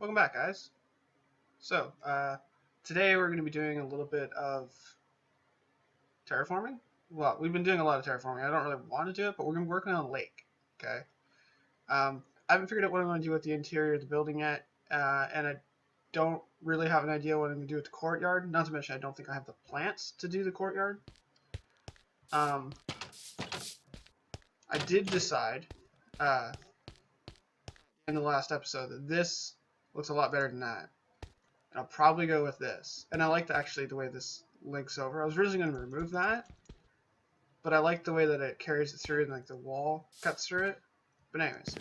Welcome back, guys. So, today we're going to be doing a little bit of terraforming. Well, we've been doing a lot of terraforming. I don't really want to do it, but we're going to be working on a lake. Okay. I haven't figured out what I'm going to do with the interior of the building yet, and I don't really have an idea what I'm going to do with the courtyard. Not to mention, I don't think I have the plants to do the courtyard. I did decide in the last episode that this looks a lot better than that. And I'll probably go with this. And I like the way this links over. I was originally going to remove that, but I like the way that it carries it through and like the wall cuts through it. But anyways,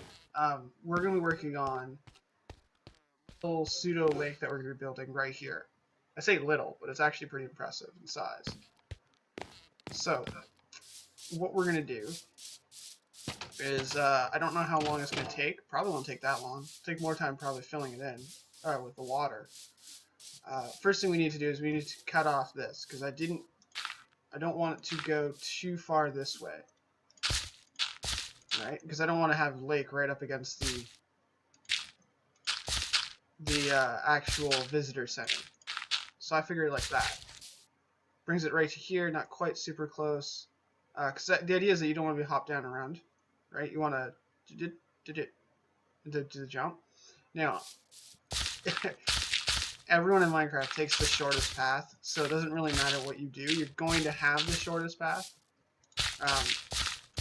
we're going to be working on a little pseudo lake that we're going to be building right here. I say little, but it's actually pretty impressive in size. So, what we're going to do is, I don't know how long it's going to take. Probably won't take that long. It'll take more time probably filling it in with the water. First thing we need to do is we need to cut off this, because I don't want it to go too far this way. Right? Because I don't want to have lake right up against the actual visitor center. So I figured like that. Brings it right to here, not quite super close. Because the idea is that you don't want to be hopped down around. Right? You want to do the jump. Now, everyone in Minecraft takes the shortest path, so it doesn't really matter what you do. You're going to have the shortest path.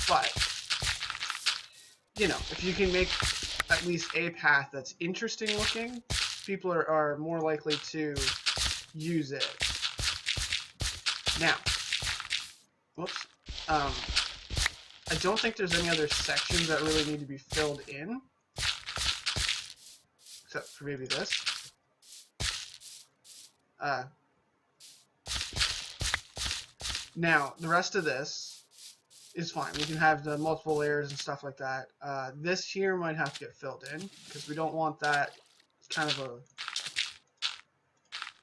But, you know, if you can make at least a path that's interesting looking, people are more likely to use it. Now, whoops. I don't think there's any other sections that really need to be filled in, except for maybe this. Now, the rest of this is fine. We can have the multiple layers and stuff like that. This here might have to get filled in, because we don't want that kind of a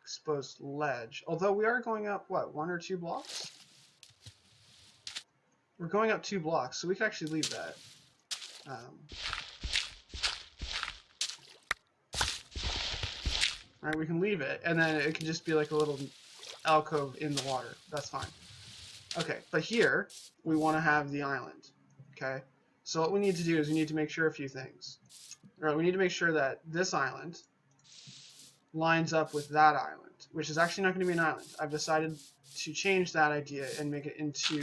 exposed ledge. Although we are going up, what, 1 or 2 blocks? We're going up 2 blocks, so we can actually leave that. Alright, we can leave it, and then it can just be like a little alcove in the water. That's fine. Okay, but here, we want to have the island. Okay? So what we need to do is we need to make sure a few things. Alright, we need to make sure that this island lines up with that island, which is actually not going to be an island. I've decided to change that idea and make it into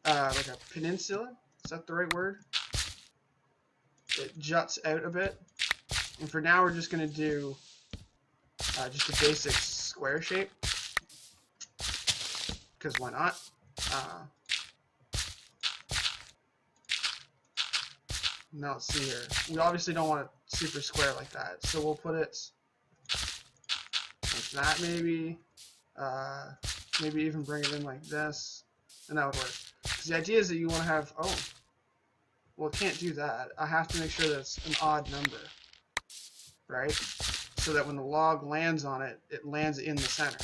like a peninsula. Is that the right word? It juts out a bit. And for now, we're just going to do just a basic square shape. Because why not? Now let's see here. We obviously don't want it super square like that. So we'll put it like that maybe. Maybe even bring it in like this. And that would work. Because the idea is that you want to have... Oh. Well, it can't do that. I have to make sure that it's an odd number. Right? So that when the log lands on it, it lands in the center.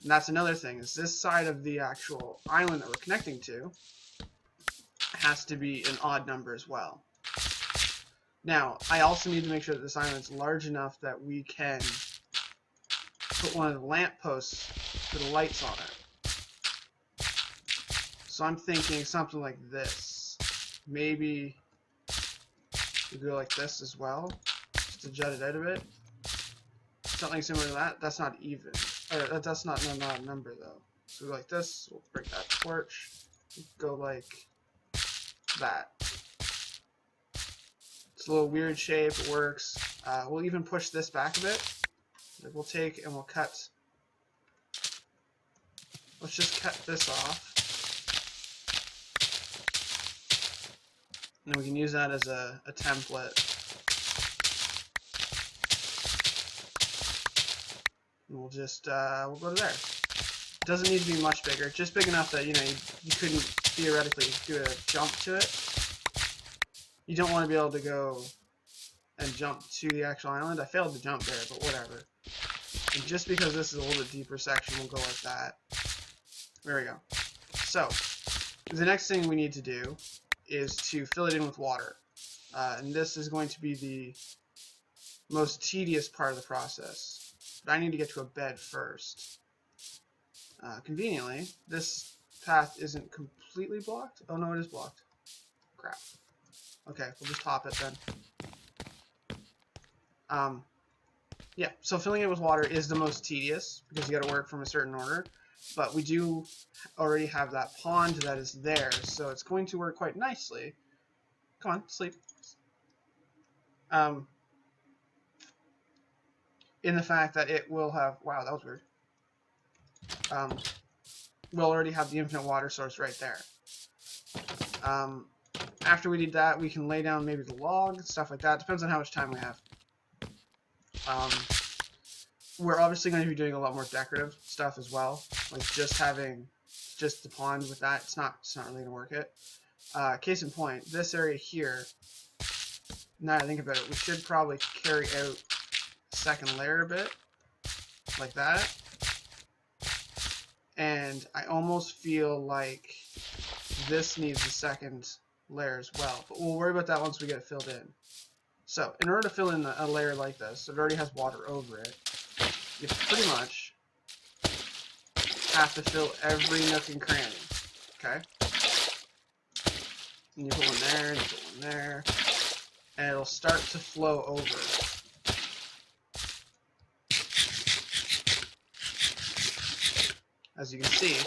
And that's another thing, is this side of the actual island that we're connecting to has to be an odd number as well. Now, I also need to make sure that this island's large enough that we can put one of the lampposts for the lights on it. So I'm thinking something like this. Maybe we go like this as well, just to jut it out a bit. Something similar to that. That's not even. Or that's not an odd number though. So we go like this. We'll break that torch. Go like that. It's a little weird shape. It works. We'll even push this back a bit. Like we'll take and we'll cut. Let's just cut this off. And we can use that as a template. And we'll just, we'll go to there. It doesn't need to be much bigger, just big enough that, you know, you couldn't theoretically do a jump to it. You don't want to be able to go and jump to the actual island. I failed to jump there, but whatever. And just because this is a little bit deeper section, we'll go like that. There we go. So, the next thing we need to do is to fill it in with water. And this is going to be the most tedious part of the process. But I need to get to a bed first. Conveniently, this path isn't completely blocked. Oh no, it is blocked. Crap. Okay, we'll just top it then. Yeah, so filling it with water is the most tedious because you got to work from a certain order. But we do already have that pond that is there, so it's going to work quite nicely. Come on, sleep. In the fact that it will have... Wow, that was weird. We'll already have the infinite water source right there. After we did that, we can lay down maybe the log, stuff like that. Depends on how much time we have. We're obviously going to be doing a lot more decorative stuff as well. Like just having just the pond with that, it's not really going to work it. Case in point, this area here, now that I think about it, we should probably carry out a second layer a bit, like that. And I almost feel like this needs a second layer as well, but we'll worry about that once we get it filled in. So, in order to fill in a layer like this, it already has water over it, you pretty much have to fill every nook and cranny, okay? And you put one there, and you put one there, and it'll start to flow over. As you can see,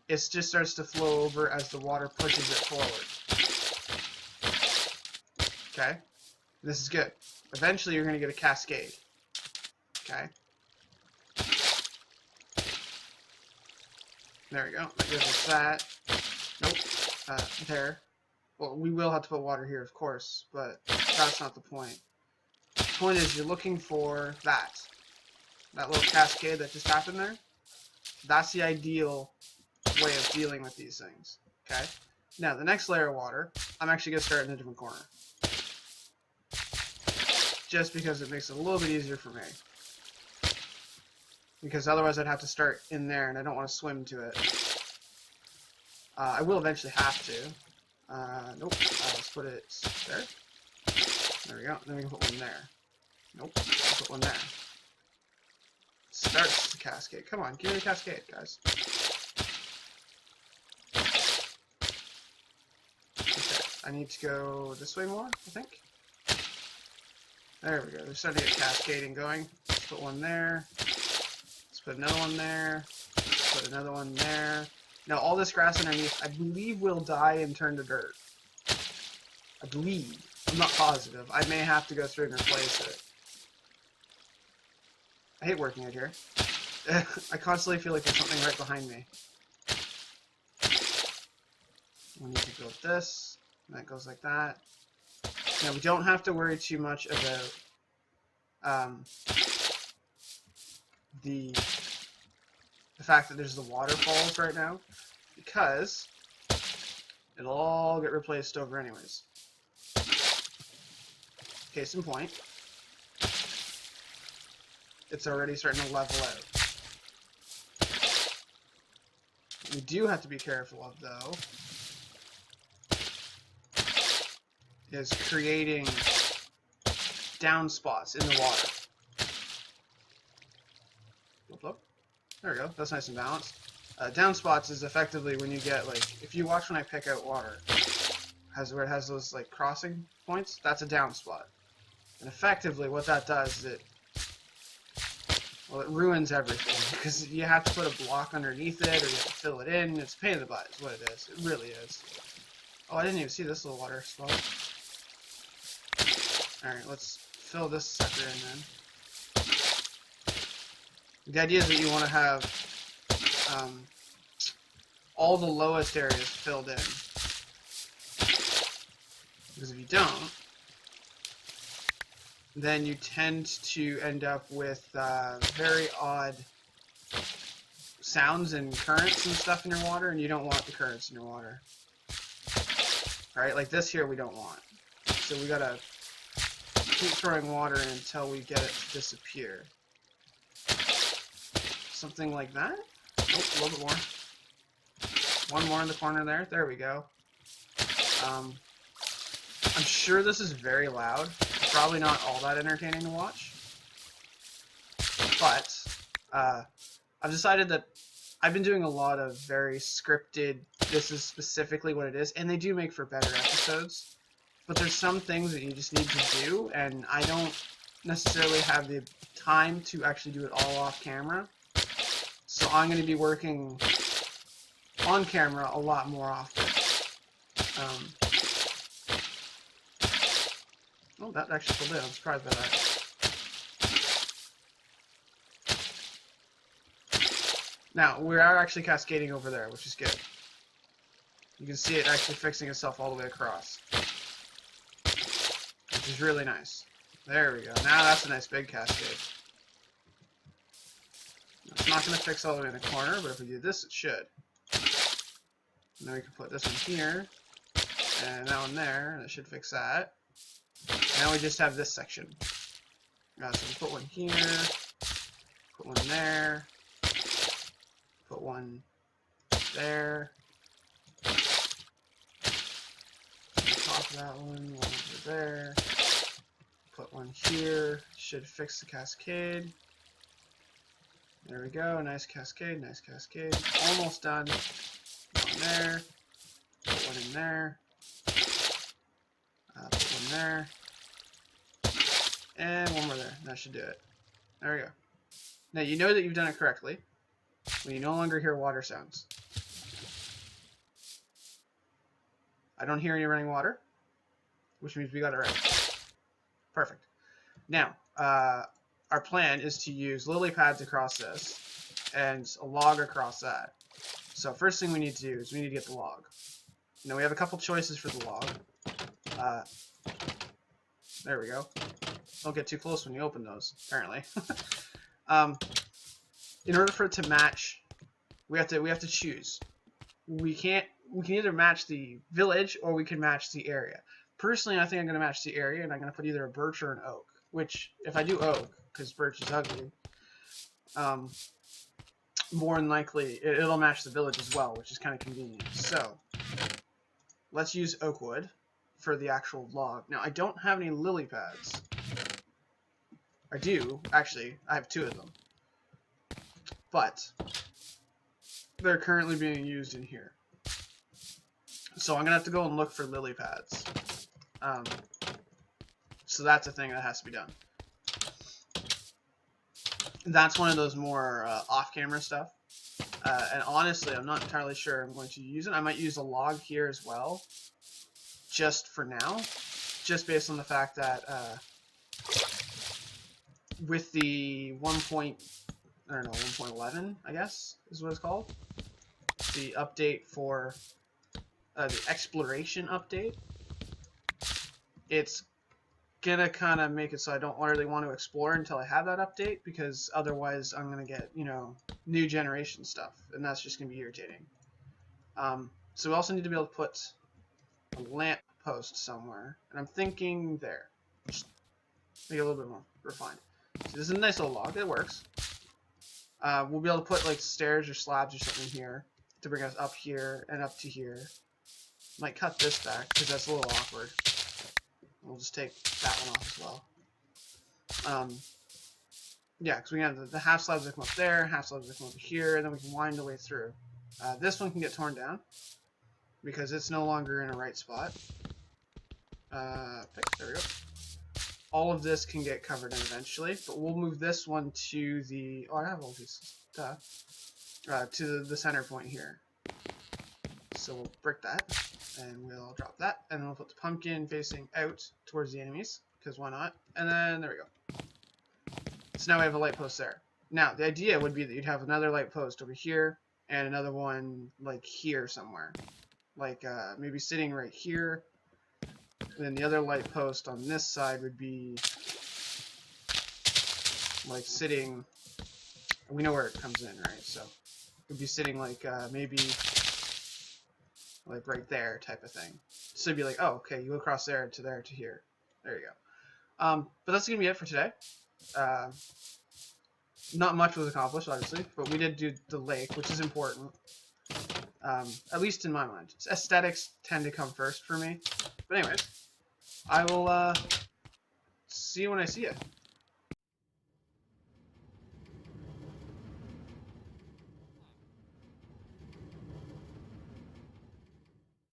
it just starts to flow over as the water pushes it forward. Okay? This is good. Eventually you're going to get a cascade. Okay? There we go. That gives us that. Nope. There. Well, we will have to put water here, of course, but that's not the point. The point is you're looking for that. That little cascade that just happened there. That's the ideal way of dealing with these things. Okay? Now, the next layer of water, I'm actually going to start in a different corner. Just because it makes it a little bit easier for me. Because otherwise I'd have to start in there, and I don't want to swim to it. I will eventually have to. Nope. Let's put it there. There we go. Then we can put one there. Nope. Let's put one there. Starts the cascade. Come on, give me the cascade, guys. Okay, I need to go this way more, I think. There we go. We're starting to get cascading going. Let's put one there. Let's put another one there. Let's put another one there. Now, all this grass underneath, I believe, will die and turn to dirt. I believe. I'm not positive. I may have to go through and replace it. I hate working out here. I constantly feel like there's something right behind me. We need to build this. And that goes like that. Now, we don't have to worry too much about the fact that there's the waterfalls right now, because it'll all get replaced over anyways. Case in point, it's already starting to level out. What we do have to be careful of, though, is creating downspots in the water. Look, look. There we go. That's nice and balanced. Downspots is effectively when you get, like, if you watch when I pick out water, where it has those, like, crossing points, that's a downspot. And effectively what that does is it ruins everything, because you have to put a block underneath it, or you have to fill it in. It's a pain in the butt is what it is. It really is. Oh, I didn't even see this little water spot. Alright, let's fill this sucker in then. The idea is that you want to have all the lowest areas filled in. Because if you don't, then you tend to end up with very odd sounds and currents and stuff in your water, and you don't want the currents in your water. Alright, like this here we don't want. So we gotta keep throwing water in until we get it to disappear. Something like that? Oh, a little bit more. One more in the corner there. There we go. I'm sure this is very loud. Probably not all that entertaining to watch. But I've decided that I've been doing a lot of very scripted, this is specifically what it is, and they do make for better episodes. But there's some things that you just need to do, and I don't necessarily have the time to actually do it all off camera. So I'm going to be working on camera a lot more often. Oh, that actually pulled in. I'm surprised by that. Now, we are actually cascading over there, which is good. You can see it actually fixing itself all the way across, which is really nice. There we go. Now that's a nice big cascade. It's not going to fix all the way in the corner, but if we do this, it should. And then we can put this one here, and that one there, and it should fix that. Now we just have this section. So we put one here, put one there, put one there, top of that one over there, put one here, should fix the cascade. There we go, nice cascade, almost done. One there, put one in there, put one there, and one more there. That should do it. There we go. Now you know that you've done it correctly when you no longer hear water sounds. I don't hear any running water, which means we got it right. Perfect. Now, our plan is to use lily pads across this and a log across that. So first thing we need to do is we need to get the log. Now we have a couple choices for the log. There we go. Don't get too close when you open those, apparently. In order for it to match, we have to choose. We can either match the village or we can match the area. Personally, I think I'm going to match the area, and I'm going to put either a birch or an oak. Which, if I do oak, because birch is ugly, more than likely it'll match the village as well, which is kind of convenient. So let's use oak wood for the actual log. Now I don't have any lily pads. I do, actually, I have 2 of them. But they're currently being used in here. So I'm going to have to go and look for lily pads. So that's a thing that has to be done. That's one of those more off-camera stuff. And honestly, I'm not entirely sure I'm going to use it. I might use a log here as well, just for now. Just based on the fact that with the 1.11, I guess, is what it's called. The update for the exploration update. It's gonna kind of make it so I don't really want to explore until I have that update, because otherwise I'm gonna get, you know, new generation stuff, and that's just gonna be irritating. So we also need to be able to put a lamp post somewhere, and I'm thinking there. Just make it a little bit more refined. So this is a nice little log. It works. We'll be able to put like stairs or slabs or something here to bring us up here and up to here. Might cut this back because that's a little awkward. We'll just take that one off as well. Yeah, because we have the half slabs that come up there, half slabs that come up here, and then we can wind the way through. This one can get torn down because it's no longer in a right spot. There we go. All of this can get covered in eventually, but we'll move this one to the... Oh, I have all these. To the center point here. So we'll brick that, and we'll drop that, and then we'll put the pumpkin facing out towards the enemies, because why not? And then there we go. So now we have a light post there. Now, the idea would be that you'd have another light post over here, and another one, like, here somewhere. Like, maybe sitting right here. And then the other light post on this side would be, like, sitting... We know where it comes in, right? So, it would be sitting, like, maybe... like right there type of thing. So it'd be like, oh, okay, you go across there to here. There you go. But that's going to be it for today. Not much was accomplished, obviously, but we did do the lake, which is important. At least in my mind. Aesthetics tend to come first for me. But anyways, I will see you when I see you.